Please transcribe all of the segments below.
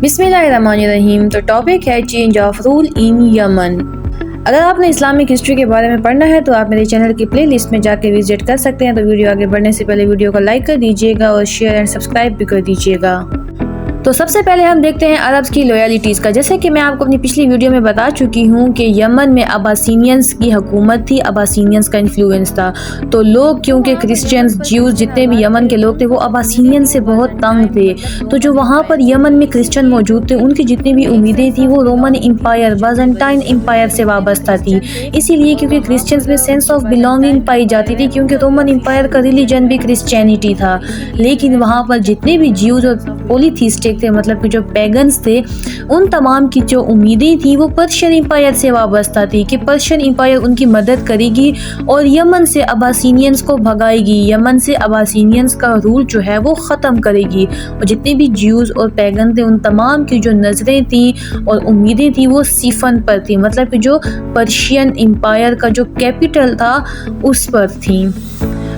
बिस्मिल्लाहिर्रहमानिर्रहीम। तो टॉपिक है change of rule in Yemen. अगर आपने इस्लामिक हिस्ट्री के बारे में पढ़ना है तो आप मेरे चैनल की प्लेलिस्ट में जाकर विजिट कर सकते हैं। तो वीडियो आगे बढ़ने से पहले वीडियो को लाइक कर दीजिएगा और शेयर एंड सब्सक्राइब भी कर दीजिएगा। तो सबसे पहले हम देखते हैं अरब्स की लॉयल्टीज़ का। जैसे कि मैं आपको अपनी पिछली वीडियो में बता चुकी हूँ कि यमन में अब्बासिनियंस की हुकूमत थी, अब्बासिनियंस का इन्फ्लुएंस था। तो लोग, क्योंकि क्रिश्चियंस, ज्यूज़, जितने भी यमन के लोग थे वो अब्बासिनियंस से बहुत तंग थे। तो जो वहाँ पर यमन में क्रिश्चियन मौजूद थे उनकी जितनी भी उम्मीदें थी वो रोमन एम्पायर, बाज़ेंटाइन एम्पायर से वाबस्ता थी। इसीलिए क्योंकि क्रिश्चियंस में सेंस ऑफ बिलोंगिंग पाई जाती थी, क्योंकि रोमन एम्पायर का रिलीजन भी क्रिश्चियनिटी था। लेकिन वहाँ पर जितने भी ज्यूज़ और पॉलीथीस्टिक थे, मतलब कि जो पैगन्स थे, उन तमाम की जो उम्मीदें थी वो पर्शियन एम्पायर से वाबस्ता थी कि पर्शियन एम्पायर उनकी मदद करेगी और यमन से अब्बासिनियंस को भगाएगी, यमन से अब्बासिनियंस का रूल जो है वो ख़त्म करेगी। और जितने भी ज्यूज़ और पैगन थे उन तमाम की जो नज़रें थी और उम्मीदें थी वो सिफन पर थी, मतलब कि जो पर्शियन एम्पायर का जो कैपिटल था उस पर थी।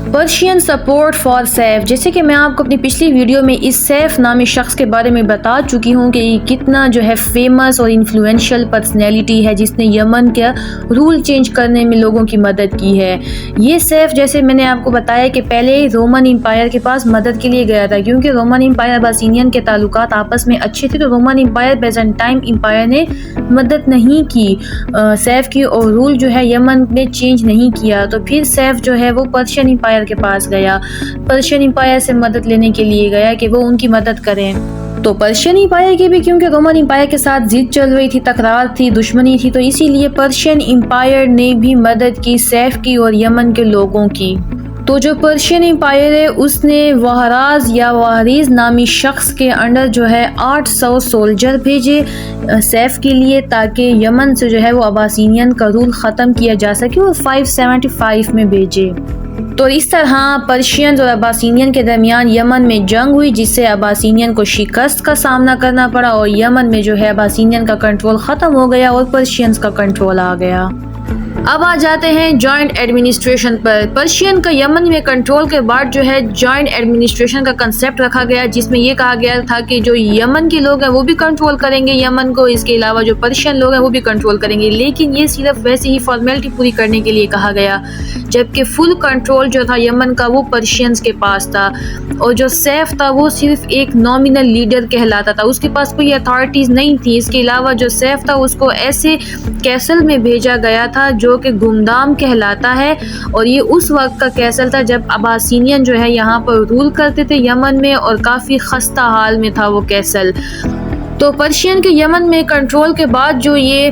Persian support for Saif. जैसे कि मैं आपको अपनी पिछली वीडियो में इस सैफ नामी शख्स के बारे में बता चुकी हूँ कि ये कितना जो है फेमस और इन्फ्लुएंशियल पर्सनैलिटी है जिसने यमन का रूल चेंज करने में लोगों की मदद की है। ये सैफ, जैसे मैंने आपको बताया कि पहले रोमन एम्पायर के पास मदद के लिए गया था, क्योंकि रोमन एम्पायर अब्बासिनियन के ताल्लुकात आपस में अच्छे थे। तो रोमन एम्पायर, बाज़ेंटाइन एम्पायर ने मदद नहीं की सैफ की और रूल जो है यमन में चेंज नहीं किया। तो फिर सैफ जो है वो पर्शियन एम्पायर के पास गया, पर्शियन एम्पायर से मदद लेने के लिए गया कि वो उनकी मदद करें। तो पर्शियन एम्पायर की भी क्योंकि रोमन एम्पायर के साथ जिद चल रही थी, तकरार थी, दुश्मनी थी, तो इसीलिए पर्शियन एम्पायर ने भी मदद की सैफ की और यमन के लोगों की। तो जो पर्शियन एम्पायर है उसने वहराज या वाहरीज नामी शख्स के अंडर जो है 800 सोल्जर भेजे सैफ के लिए, ताकि यमन से जो है वो अब्बासिनियन का रूल ख़त्म किया जा सके, और 575 में भेजे। तो इस तरह पर्शियन और अब्बासिनियन के दरमियान यमन में जंग हुई, जिससे अब्बासिनियन को शिकस्त का सामना करना पड़ा और यमन में जो है अब्बासिनियन का कंट्रोल ख़त्म हो गया और पर्शियंस का कंट्रोल आ गया। अब आ जाते हैं जॉइंट एडमिनिस्ट्रेशन पर। पर्शियन का यमन में कंट्रोल के बाद जो है जॉइंट एडमिनिस्ट्रेशन का कंसेप्ट रखा गया, जिसमें ये कहा गया था कि जो यमन के लोग हैं वो भी कंट्रोल करेंगे यमन को, इसके अलावा जो पर्शियन लोग हैं वो भी कंट्रोल करेंगे। लेकिन ये सिर्फ वैसे ही फॉर्मेलिटी पूरी करने के लिए कहा गया, जबकि फुल कंट्रोल जो था यमन का वो पर्शियंस के पास था। और जो सैफ था वो सिर्फ एक नॉमिनल लीडर कहलाता था, उसके पास कोई अथॉरिटीज़ नहीं थी। इसके अलावा जो सैफ था उसको ऐसे कैसल में भेजा गया था जो कि गुमदाम कहलाता है, और ये उस वक्त का कैसल था जब अब्बासिनियन जो है यहाँ पर रूल करते थे यमन में, और काफ़ी खस्ता हाल में था वो कैसल। तो पर्शियन के यमन में कंट्रोल के बाद जो ये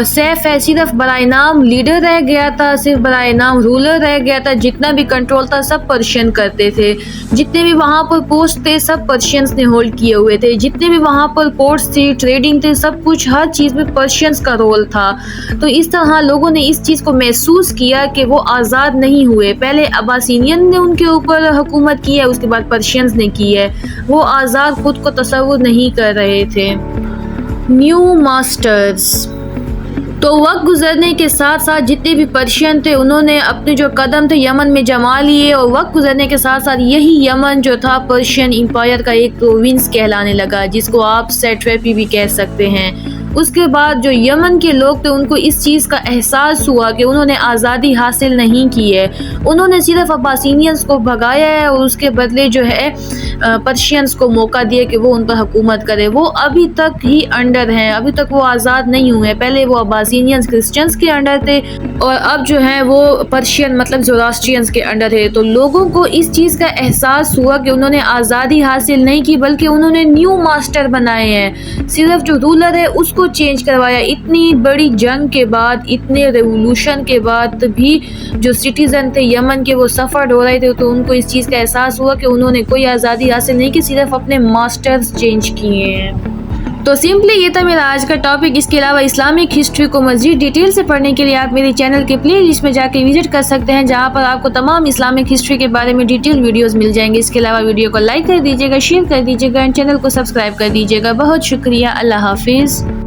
सैफ है सिर्फ बराए नाम लीडर रह गया था, सिर्फ बराए नाम रूलर रह गया था। जितना भी कंट्रोल था सब पर्शियन करते थे, जितने भी वहाँ पर पोस्ट थे सब पर्शियंस ने होल्ड किए हुए थे, जितने भी वहाँ पर पोर्ट्स थी, ट्रेडिंग थे, सब कुछ हर चीज़ में पर्शियंस का रोल था। तो इस तरह लोगों ने इस चीज़ को महसूस किया कि वो आज़ाद नहीं हुए। पहले अब्बासिनियन ने उनके ऊपर हुकूमत की है, उसके बाद पर्शियंस ने की है, वो आज़ाद खुद को तसव्वुर नहीं कर रहे थे। New masters. तो वक्त गुजरने के साथ साथ जितने भी पर्शियन थे उन्होंने अपने जो कदम थे यमन में जमा लिए, और वक्त गुजरने के साथ साथ यही यमन जो था पर्शियन एम्पायर का एक प्रोविंस कहलाने लगा, जिसको आप सैट्रैपी भी कह सकते हैं। उसके बाद जो यमन के लोग थे उनको इस चीज़ का एहसास हुआ कि उन्होंने आज़ादी हासिल नहीं की है, उन्होंने सिर्फ अब्बासिनियंस को भगाया है और उसके बदले जो है पर्शियंस को मौका दिया कि वो उन पर हुकूमत करे। वो अभी तक ही अंडर हैं, अभी तक वो आज़ाद नहीं हुए। पहले वो अब्बासिनियंस क्रिश्चियंस के अंडर थे और अब जो है वो पर्शियन मतलब ज़ोरास्ट्रियंस के अंडर है। तो लोगों को इस चीज़ का एहसास हुआ कि उन्होंने आज़ादी हासिल नहीं की, बल्कि उन्होंने न्यू मास्टर बनाए हैं, सिर्फ जो रूलर है उसको चेंज करवाया। इतनी बड़ी जंग के बाद, इतने रेवोल्यूशन के बाद भी जो सिटीजन थे यमन के वो सफ़र हो रहे थे, तो उनको इस चीज़ का एहसास हुआ कि उन्होंने कोई आज़ादी हासिल नहीं की, सिर्फ अपने मास्टर्स चेंज किए हैं। तो सिंपली ये था मेरा आज का टॉपिक। इसके अलावा इस्लामिक हिस्ट्री को मज़ीद डिटेल से पढ़ने के लिए आप मेरे चैनल के प्ले लिस्ट में जाके विजिट कर सकते हैं, जहाँ पर आपको तमाम इस्लामिक हिस्ट्री के बारे में डिटेल वीडियोस मिल जाएंगे। इसके अलावा वीडियो को लाइक कर दीजिएगा, शेयर कर दीजिएगा एंड चैनल को सब्सक्राइब कर दीजिएगा। बहुत शुक्रिया। अल्लाह हाफिज़।